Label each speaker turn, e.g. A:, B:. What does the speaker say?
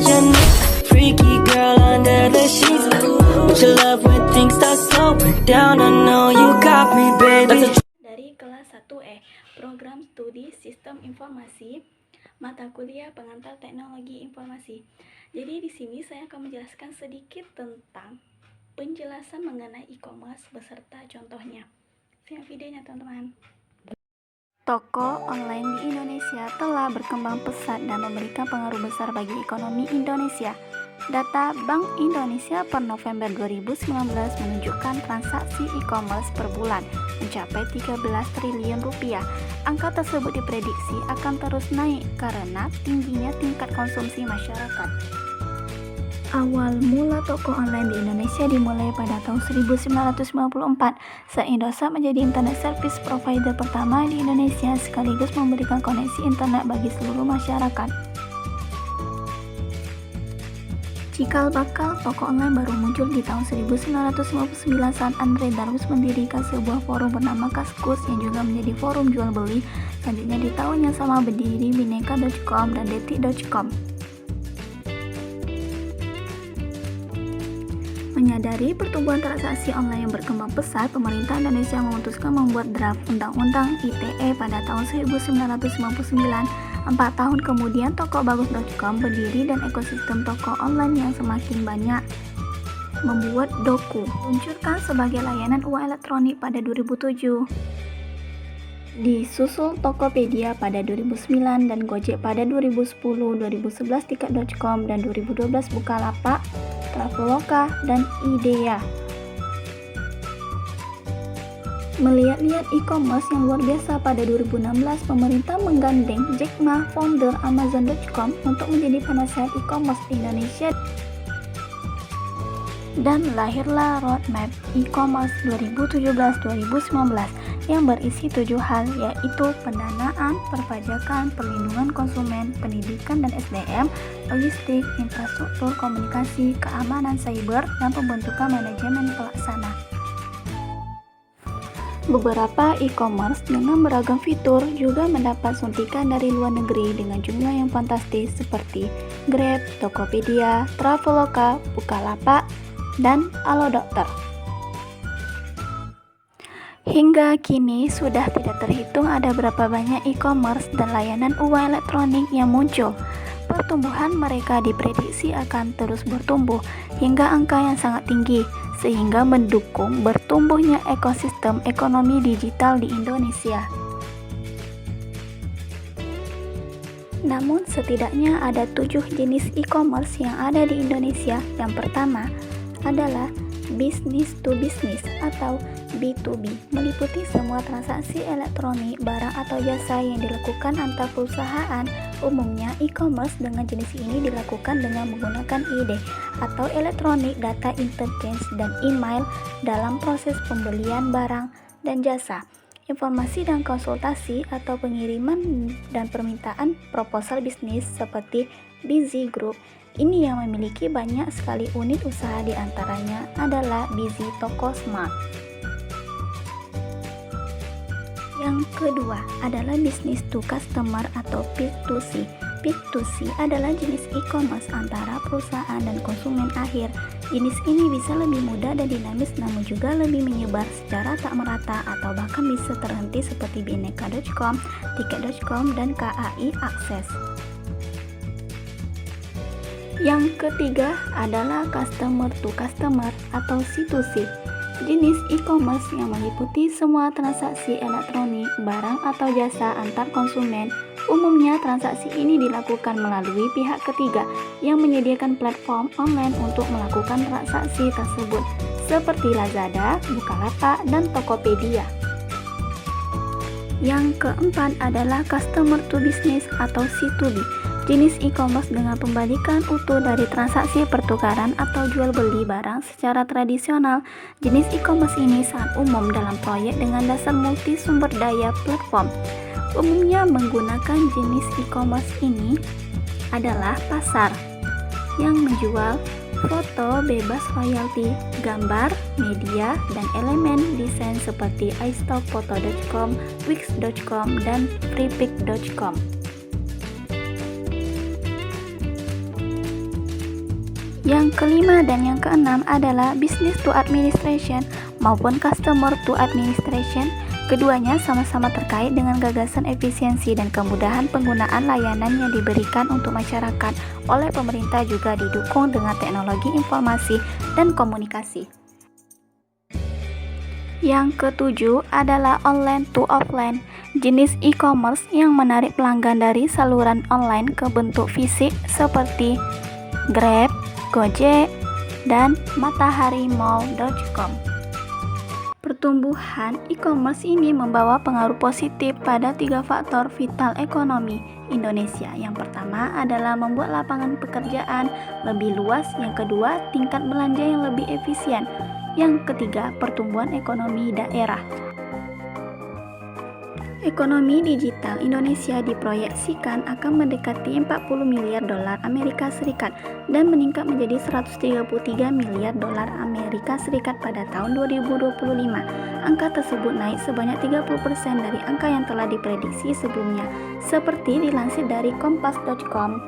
A: imagine freaky girl under the sheets. Would you love when things start slowing down? I know you got me, baby.
B: Dari kelas 1E, program studi Sistem Informasi, mata kuliah pengantar teknologi informasi. Jadi di sini saya akan menjelaskan sedikit tentang penjelasan mengenai e-commerce beserta contohnya. Simak videonya, teman-teman. Toko online di Indonesia telah berkembang pesat dan memberikan pengaruh besar bagi ekonomi Indonesia. Data Bank Indonesia per November 2019 menunjukkan transaksi e-commerce per bulan mencapai 13 triliun rupiah. Angka tersebut diprediksi akan terus naik karena tingginya tingkat konsumsi masyarakat. Awal mula toko online di Indonesia dimulai pada tahun 1994. Se-Indosat menjadi internet service provider pertama di Indonesia sekaligus memberikan koneksi internet bagi seluruh masyarakat. Cikal bakal toko online baru muncul di tahun 1959 saat Andre Darmus mendirikan sebuah forum bernama Kaskus yang juga menjadi forum jual beli. Selanjutnya di tahun yang sama berdiri Bineka.com dan Detik.com. Menyadari pertumbuhan transaksi online yang berkembang pesat, pemerintah Indonesia memutuskan membuat draft Undang-Undang ITE pada tahun 1999. 4 tahun kemudian tokobagus.com berdiri dan ekosistem toko online yang semakin banyak membuat Doku luncurkan sebagai layanan uang elektronik pada 2007. Disusul Tokopedia pada 2009 dan Gojek pada 2010, 2011 Tiket.com dan 2012 Bukalapak, Traveloka, dan Idea. Melihat-lihat e-commerce yang luar biasa pada 2016, pemerintah menggandeng Jack Ma, founder Amazon.com, untuk menjadi penasehat e-commerce di Indonesia. Dan lahirlah Roadmap E-commerce 2017-2019 yang berisi 7 hal, yaitu pendanaan, perpajakan, perlindungan konsumen, pendidikan dan SDM, logistik, infrastruktur, komunikasi, keamanan cyber, dan pembentukan manajemen pelaksana. Beberapa e-commerce dengan beragam fitur juga mendapat suntikan dari luar negeri dengan jumlah yang fantastis seperti Grab, Tokopedia, Traveloka, Bukalapak, dan Alodokter. Hingga kini sudah tidak terhitung ada berapa banyak e-commerce dan layanan uang elektronik yang muncul. Pertumbuhan mereka diprediksi akan terus bertumbuh hingga angka yang sangat tinggi, sehingga mendukung bertumbuhnya ekosistem ekonomi digital di Indonesia. Namun setidaknya ada 7 jenis e-commerce yang ada di Indonesia. Yang pertama adalah business to business atau B2B, meliputi semua transaksi elektronik, barang atau jasa yang dilakukan antar perusahaan. Umumnya e-commerce dengan jenis ini dilakukan dengan menggunakan ID atau Electronic Data Interchange dan email dalam proses pembelian barang dan jasa, informasi dan konsultasi atau pengiriman dan permintaan proposal bisnis seperti Busy Group. Ini yang memiliki banyak sekali unit usaha, diantaranya adalah Busy Toko Smart. Yang kedua adalah business to customer atau B2C. B2C adalah jenis e-commerce antara perusahaan dan konsumen akhir. Jenis ini bisa lebih mudah dan dinamis, namun juga lebih menyebar secara tak merata atau bahkan bisa terhenti seperti Bineka.com, Tiket.com, dan KAI Akses. Yang ketiga adalah customer to customer atau C2C. Jenis e-commerce yang meliputi semua transaksi elektronik, barang atau jasa antar konsumen. Umumnya transaksi ini dilakukan melalui pihak ketiga yang menyediakan platform online untuk melakukan transaksi tersebut, seperti Lazada, Bukalapak, dan Tokopedia. Yang keempat adalah customer to business atau C2B. Jenis e-commerce dengan pembalikan utuh dari transaksi pertukaran atau jual beli barang secara tradisional. Jenis e-commerce ini sangat umum dalam proyek dengan dasar multi sumber daya platform. Umumnya menggunakan jenis e-commerce ini adalah pasar yang menjual foto bebas royalti, gambar, media, dan elemen desain seperti iStockPhoto.com, Wix.com, dan Freepik.com. Yang kelima dan yang keenam adalah business to administration maupun customer to administration. Keduanya sama-sama terkait dengan gagasan efisiensi dan kemudahan penggunaan layanan yang diberikan untuk masyarakat oleh pemerintah, juga didukung dengan teknologi informasi dan komunikasi. Yang ketujuh adalah online to offline, jenis e-commerce yang menarik pelanggan dari saluran online ke bentuk fisik seperti Grab, Gojek, dan mataharimall.com. Pertumbuhan e-commerce ini membawa pengaruh positif pada 3 faktor vital ekonomi Indonesia. Yang pertama adalah membuat lapangan pekerjaan lebih luas, yang kedua tingkat belanja yang lebih efisien, yang ketiga pertumbuhan ekonomi daerah. Ekonomi digital Indonesia diproyeksikan akan mendekati 40 miliar dolar Amerika Serikat dan meningkat menjadi 133 miliar dolar Amerika Serikat pada tahun 2025. Angka tersebut naik sebanyak 30% dari angka yang telah diprediksi sebelumnya, seperti dilansir dari kompas.com.